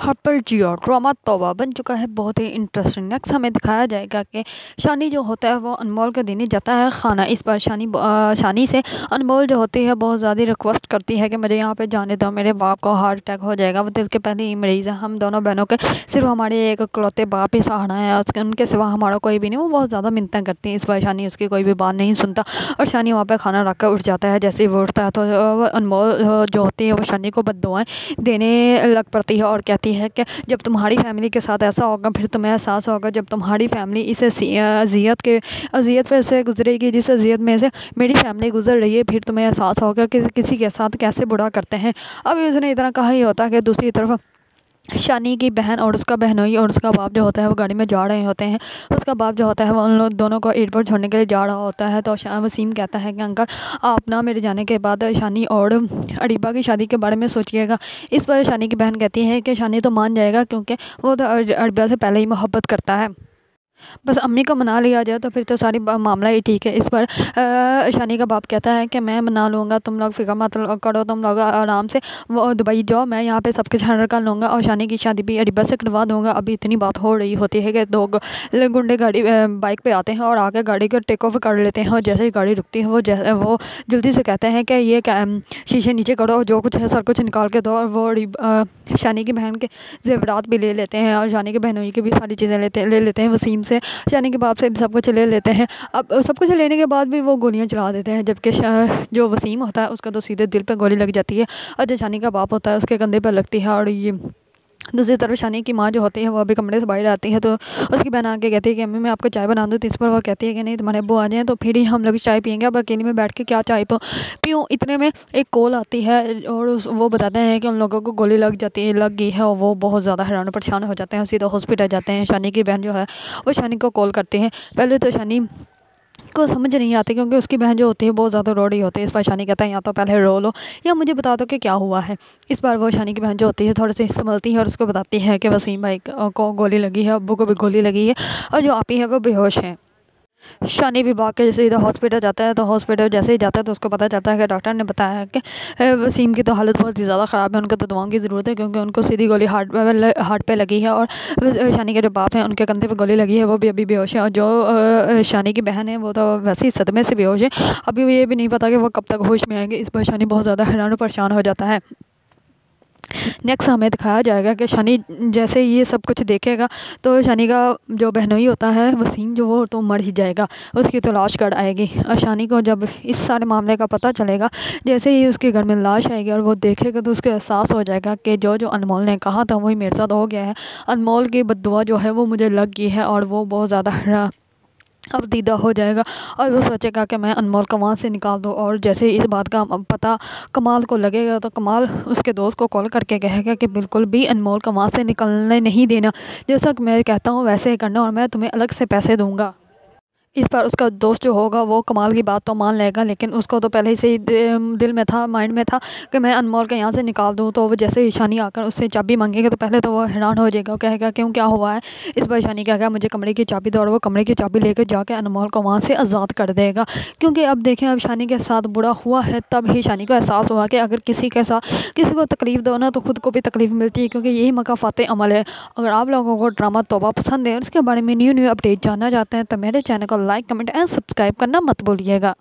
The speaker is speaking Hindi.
हर्पल जियो ड्रामा तौबा बन चुका है बहुत ही इंटरेस्टिंग। नेक्स्ट हमें दिखाया जाएगा कि शानी जो होता है वो अनमोल के दिन ही जाता है खाना। इस बार शानी से अनमोल जो होती है बहुत ज़्यादा रिक्वेस्ट करती है कि मुझे यहाँ पे जाने दो, मेरे बाप को हार्ट अटैक हो जाएगा, वो दिल के पहले ही मरीज़ है। हम दोनों बहनों के सिर्फ हमारे एक इकलौते बाप ही सहारा है, उनके सिवा हमारा कोई भी नहीं। वो बहुत ज़्यादा मिन्नतें करती हैं। इस बार शानी उसकी कोई भी बात नहीं सुनता और शानी वहाँ पर खाना रख कर उठ जाता है। जैसे ही वो उठता है तो अनमोल जो होती है वो शानी को बद्दुआएं देने लग पड़ती है और कहती है कि जब तुम्हारी फैमिली के साथ ऐसा होगा फिर तुम्हें एहसास होगा, जब तुम्हारी फैमिली इस अज़ियत पर से गुजरेगी जिस अज़ियत में से मेरी फैमिली गुजर रही है, फिर तुम्हें एहसास होगा कि किसी के साथ कैसे बुरा करते हैं। अभी उसने इतना कहा ही होता है कि दूसरी तरफ शानी की बहन और उसका बहनोई और उसका बाप जो होता है वो गाड़ी में जा रहे होते हैं। उसका बाप जो होता है वो उन लोग दोनों को एयरपोर्ट छोड़ने के लिए जा रहा होता है। तो वसीम कहता है कि अंकल आप ना मेरे जाने के बाद शानी और अरीबा की शादी के बारे में सोचिएगा। इस पर शानी की बहन कहती है कि शानी तो मान जाएगा क्योंकि वो तो अरीबा से पहले ही मोहब्बत करता है, बस अम्मी को मना लिया जाए तो फिर तो सारी मामला ही ठीक है। इस पर शानी का बाप कहता है कि मैं मना लूँगा, तुम लोग फिक्र मत करो, तुम लोग आराम से वो दुबई जाओ, मैं यहाँ पे सब कुछ हैंडल कर लूँगा और शानी की शादी भी अरीबा से करवा दूँगा। अभी इतनी बात हो रही होती है कि दो गुंडे गाड़ी बाइक पे आते हैं और आके गाड़ी को टेक ओवर कर लेते हैं और जैसे ही गाड़ी रुकती है वो जल्दी से कहते हैं कि ये शीशे नीचे करो और जो कुछ है सब कुछ निकाल के दो। और वो शानी की बहन के जेवरात भी ले लेते हैं और शानी के बहनोई की भी सारी चीज़ें ले लेते हैं वसीम से, शानी के बाप से सब कुछ ले लेते हैं। अब सब कुछ लेने के बाद भी वो गोलियां चला देते हैं, जबकि जो वसीम होता है उसका तो सीधे दिल पे गोली लग जाती है और जो शानी का बाप होता है उसके कंधे पर लगती है। और ये दूसरी तरफ शानी की माँ जो होती है वो अभी कमरे से बाहर आती है तो उसकी बहन आके कहती है कि अम्मी मैं आपको चाय बना दूँ। तो इस पर वो कहती है कि नहीं तुम्हारे अब्बू आ जाएँ तो फिर ही हम लोग चाय पियेंगे, अब अकेले में बैठ के क्या चाय पीऊँ। इतने में एक कॉल आती है और वो बताते हैं कि उन लोगों को गोली लग गई है और वो बहुत ज़्यादा हैरान परेशान हो जाते हैं, सीधा हॉस्पिटल जाते हैं। शानी की बहन जो है वो शानी को कॉल करती है। पहले तो शानी को समझ नहीं आती क्योंकि उसकी बहन जो होती है बहुत ज़्यादा रो रही होती है। इस बार शानी कहता है या तो पहले रो लो या मुझे बता दो कि क्या हुआ है। इस बार वो शानी की बहन जो होती है थोड़ी सी संभलती है और उसको बताती है कि वसीम भाई को गोली लगी है, अब्बू को भी गोली लगी है और जो आपी है वो बेहोश है। शानी विभाग के जैसे इधर हॉस्पिटल जाता है तो हॉस्पिटल जैसे ही जाता है तो उसको पता चलता है कि डॉक्टर ने बताया है कि वसीम की तो हालत बहुत ही ज़्यादा ख़राब है, उनको तो दवाओं की ज़रूरत है क्योंकि उनको सीधी गोली हार्ट पे लगी है और शानी के जो बाप हैं उनके कंधे पे गोली लगी है, वो भी अभी बेहोश है। और जो शानी की बहन है वो तो वैसे ही सदमे से बेहोश है, अभी ये भी नहीं पता कि वो कब तक होश में आएंगे। इस पर शानी बहुत ज़्यादा हैरान परेशान हो जाता है। नेक्स्ट हमें दिखाया जाएगा कि शानी जैसे ये सब कुछ देखेगा तो शानी का जो बहनोई होता है वसीम जो वो तो मर ही जाएगा, उसकी तो लाश कट आएगी। और शानी को जब इस सारे मामले का पता चलेगा, जैसे ही उसके घर में लाश आएगी और वो देखेगा तो उसको एहसास हो जाएगा कि जो अनमोल ने कहा था वही मेरे साथ हो गया है। अनमोल की बद्दुआ जो है वो मुझे लग गई है और वो बहुत ज़्यादा अब दीदा हो जाएगा और वो सोचेगा कि मैं अनमोल को वहाँ से निकाल दूँ। और जैसे इस बात का पता कमाल को लगेगा तो कमाल उसके दोस्त को कॉल करके कहेगा कि बिल्कुल भी अनमोल को वहाँ से निकलने नहीं देना, जैसा कि मैं कहता हूँ वैसे ही करना और मैं तुम्हें अलग से पैसे दूँगा। इस पर उसका दोस्त जो होगा वो कमाल की बात तो मान लेगा, लेकिन उसको तो पहले से ही दिल में था, माइंड में था कि मैं अनमोल को यहाँ से निकाल दूँ। तो वो जैसे ही शानी आकर उससे चाबी मांगेगा तो पहले तो वो हैरान हो जाएगा, कहेगा क्यों क्या हुआ है। इस पर शानी कहेगा मुझे कमरे की चाबी दो और वो कमरे की चाबी लेकर जाके अनमोल को वहाँ से आज़ाद कर देगा। क्योंकि अब देखें अब शानी के साथ बुरा हुआ है, तब ही शानी को एहसास हुआ कि अगर किसी को तकलीफ़ दो ना तो ख़ुद को भी तकलीफ़ मिलती है, क्योंकि यही मकाफ़ात अमल है। अगर आप लोगों को ड्रामा तौबा पसंद है और इसके बारे में न्यू अपडेट जानना चाहते हैं तो मेरे चैनल को लाइक कमेंट एंड सब्सक्राइब करना मत भूलिएगा।